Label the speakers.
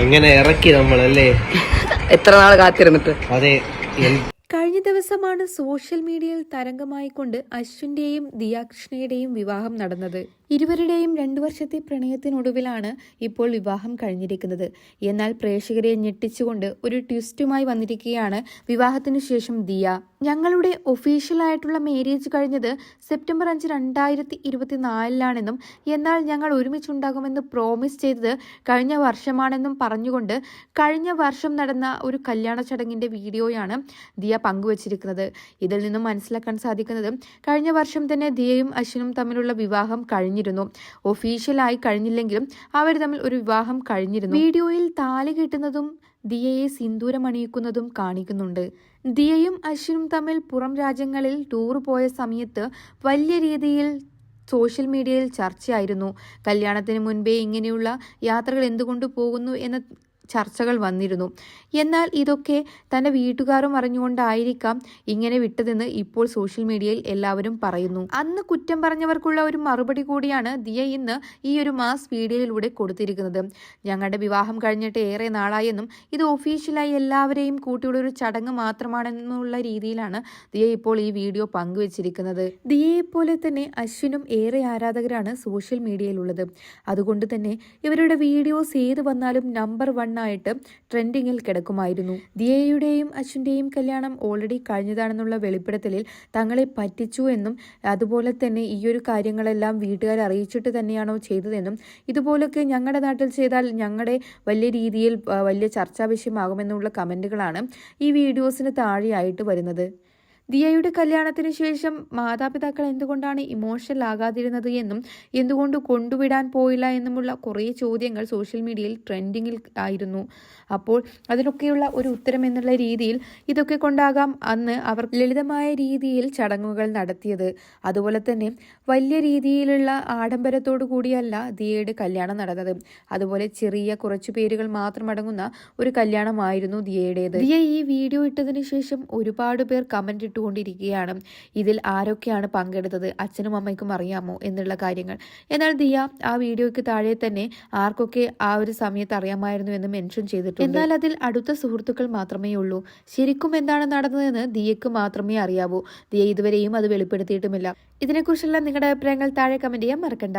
Speaker 1: അങ്ങനെ ഇറക്കി നമ്മളല്ലേ.
Speaker 2: എത്ര നാൾ കാത്തിരുന്നിട്ട്.
Speaker 1: അതെ.
Speaker 3: കഴിഞ്ഞ ദിവസമാണ് സോഷ്യൽ മീഡിയയിൽ തരംഗമായിക്കൊണ്ട് അശ്വിന്റെയും ദിയാകൃഷ്ണയുടെയും വിവാഹം നടന്നത്. ഇരുവരുടെയും 2 വർഷത്തെ പ്രണയത്തിനൊടുവിലാണ് ഇപ്പോൾ വിവാഹം കഴിഞ്ഞിരിക്കുന്നത്. എന്നാൽ പ്രേക്ഷകരെ ഞെട്ടിച്ചുകൊണ്ട് ഒരു ട്വിസ്റ്റുമായി വന്നിരിക്കുകയാണ് വിവാഹത്തിനു ശേഷം ദിയ. ഞങ്ങളുടെ ഒഫീഷ്യലായിട്ടുള്ള മാരേജ് കഴിഞ്ഞത് സെപ്റ്റംബർ 5, 2024 എന്നാൽ ഞങ്ങൾ ഒരുമിച്ചുണ്ടാകുമെന്ന് പ്രോമിസ് ചെയ്തത് കഴിഞ്ഞ വർഷമാണെന്നും പറഞ്ഞുകൊണ്ട് കഴിഞ്ഞ വർഷം നടന്ന ഒരു കല്യാണ ചടങ്ങിന്റെ വീഡിയോയാണ് ദിയ പങ്കുവച്ചിരിക്കുന്നത്. ഇതിൽ നിന്നും മനസ്സിലാക്കാൻ സാധിക്കുന്നത് കഴിഞ്ഞ വർഷം തന്നെ ദിയയും അശ്വിനും തമ്മിലുള്ള വിവാഹം കഴിഞ്ഞിരുന്നു. ഒഫീഷ്യലായി കഴിഞ്ഞില്ലെങ്കിലും അവർ തമ്മിൽ ഒരു വിവാഹം കഴിഞ്ഞിരുന്നു. വീഡിയോയിൽ താലി കെട്ടുന്നതും ദിയയെ സിന്ദൂരമണിയിക്കുന്നതും കാണിക്കുന്നുണ്ട്. ദിയയും അശ്വിനും തമ്മിൽ പുറം രാജ്യങ്ങളിൽ ടൂർ പോയ സമയത്ത് വലിയ രീതിയിൽ സോഷ്യൽ മീഡിയയിൽ ചർച്ചയായിരുന്നു. കല്യാണത്തിന് മുൻപേ ഇങ്ങനെയുള്ള യാത്രകൾ എന്തുകൊണ്ട് പോകുന്നു എന്ന ചർച്ചകൾ വന്നിരുന്നു. എന്നാൽ ഇതൊക്കെ തൻ്റെ വീട്ടുകാരും അറിഞ്ഞുകൊണ്ടായിരിക്കാം ഇങ്ങനെ വിട്ടതെന്ന് ഇപ്പോൾ സോഷ്യൽ മീഡിയയിൽ എല്ലാവരും പറയുന്നു. അന്ന് കുറ്റം പറഞ്ഞവർക്കുള്ള ഒരു മറുപടി കൂടിയാണ് ദിയ ഇന്ന് ഈ ഒരു മാസ് വീഡിയോയിലൂടെ കൊടുത്തിരിക്കുന്നത്. ഞങ്ങളുടെ വിവാഹം കഴിഞ്ഞിട്ട് ഏറെ നാളായെന്നും ഇത് ഒഫീഷ്യലായി എല്ലാവരെയും കൂട്ടിയുള്ള ഒരു ചടങ്ങ് മാത്രമാണെന്നുള്ള രീതിയിലാണ് ദിയ ഇപ്പോൾ ഈ വീഡിയോ പങ്കുവച്ചിരിക്കുന്നത്. ദിയയെപ്പോലെ തന്നെ അശ്വിനും ഏറെ ആരാധകരാണ് സോഷ്യൽ മീഡിയയിലുള്ളത്. അതുകൊണ്ട് തന്നെ ഇവരുടെ വീഡിയോസ് ഏത് വന്നാലും നമ്പർ 1 ആയിട്ട് ട്രെൻഡിങ്ങിൽ കിടക്കുമായിരുന്നു. ദിയയുടെയും അശ്വിന്റെയും കല്യാണം ഓൾറെഡി കഴിഞ്ഞതാണെന്നുള്ള വെളിപ്പെടുത്തലിൽ തങ്ങളെ പറ്റിച്ചു എന്നും അതുപോലെ തന്നെ ഈ ഒരു കാര്യങ്ങളെല്ലാം വീട്ടുകാരെ അറിയിച്ചിട്ട് തന്നെയാണോ ചെയ്തതെന്നും ഇതുപോലൊക്കെ ഞങ്ങളുടെ നാട്ടിൽ ചെയ്താൽ ഞങ്ങളുടെ വലിയ രീതിയിൽ വലിയ ചർച്ചാ വിഷയമാകുമെന്നുള്ള കമന്റുകളാണ് ഈ വീഡിയോസിന് താഴെയായിട്ട് വരുന്നത്. ദിയയുടെ കല്യാണത്തിന് ശേഷം മാതാപിതാക്കൾ എന്തുകൊണ്ടാണ് ഇമോഷണൽ ആകാതിരുന്നത് എന്നും എന്തുകൊണ്ട് കൊണ്ടുവിടാൻ പോയില്ല എന്നുമുള്ള കുറേ ചോദ്യങ്ങൾ സോഷ്യൽ മീഡിയയിൽ ട്രെൻഡിങ്ങിൽ ആയിരുന്നു. അപ്പോൾ അതിനൊക്കെയുള്ള ഒരു ഉത്തരം എന്നുള്ള രീതിയിൽ ഇതൊക്കെ കൊണ്ടാകാം അന്ന് അവർ ലളിതമായ രീതിയിൽ ചടങ്ങുകൾ നടത്തിയത്. അതുപോലെ തന്നെ വലിയ രീതിയിലുള്ള ആഡംബരത്തോടു കൂടിയല്ല ദിയയുടെ കല്യാണം നടന്നത്. അതുപോലെ ചെറിയ കുറച്ചു പേരുകൾ മാത്രം അടങ്ങുന്ന ഒരു കല്യാണമായിരുന്നു ദിയയുടേത്. ദിയ ഈ വീഡിയോ ഇട്ടതിന് ശേഷം ഒരുപാട് പേർ കമന്റ് കൊണ്ടിരിക്കുകയാണ്. ഇതിൽ ആരൊക്കെയാണ് പങ്കെടുത്തത്, അച്ഛനും അമ്മയ്ക്കും അറിയാമോ എന്നുള്ള കാര്യങ്ങൾ. എന്നാൽ ദിയ ആ വീഡിയോയ്ക്ക് താഴെ തന്നെ ആർക്കൊക്കെ ആ ഒരു സമയത്ത് അറിയാമായിരുന്നു എന്ന് മെൻഷൻ ചെയ്തിട്ടുണ്ട്. എന്നാൽ അതിൽ അടുത്ത സുഹൃത്തുക്കൾ മാത്രമേ ഉള്ളൂ. ശരിക്കും എന്താണ് നടന്നതെന്ന് ദിയക്ക് മാത്രമേ അറിയാവൂ. ദിയ ഇതുവരെയും അത് വെളിപ്പെടുത്തിയിട്ടുമില്ല. ഇതിനെക്കുറിച്ചുള്ള നിങ്ങളുടെ അഭിപ്രായങ്ങൾ താഴെ കമന്റ് ചെയ്യാൻ മറക്കണ്ട.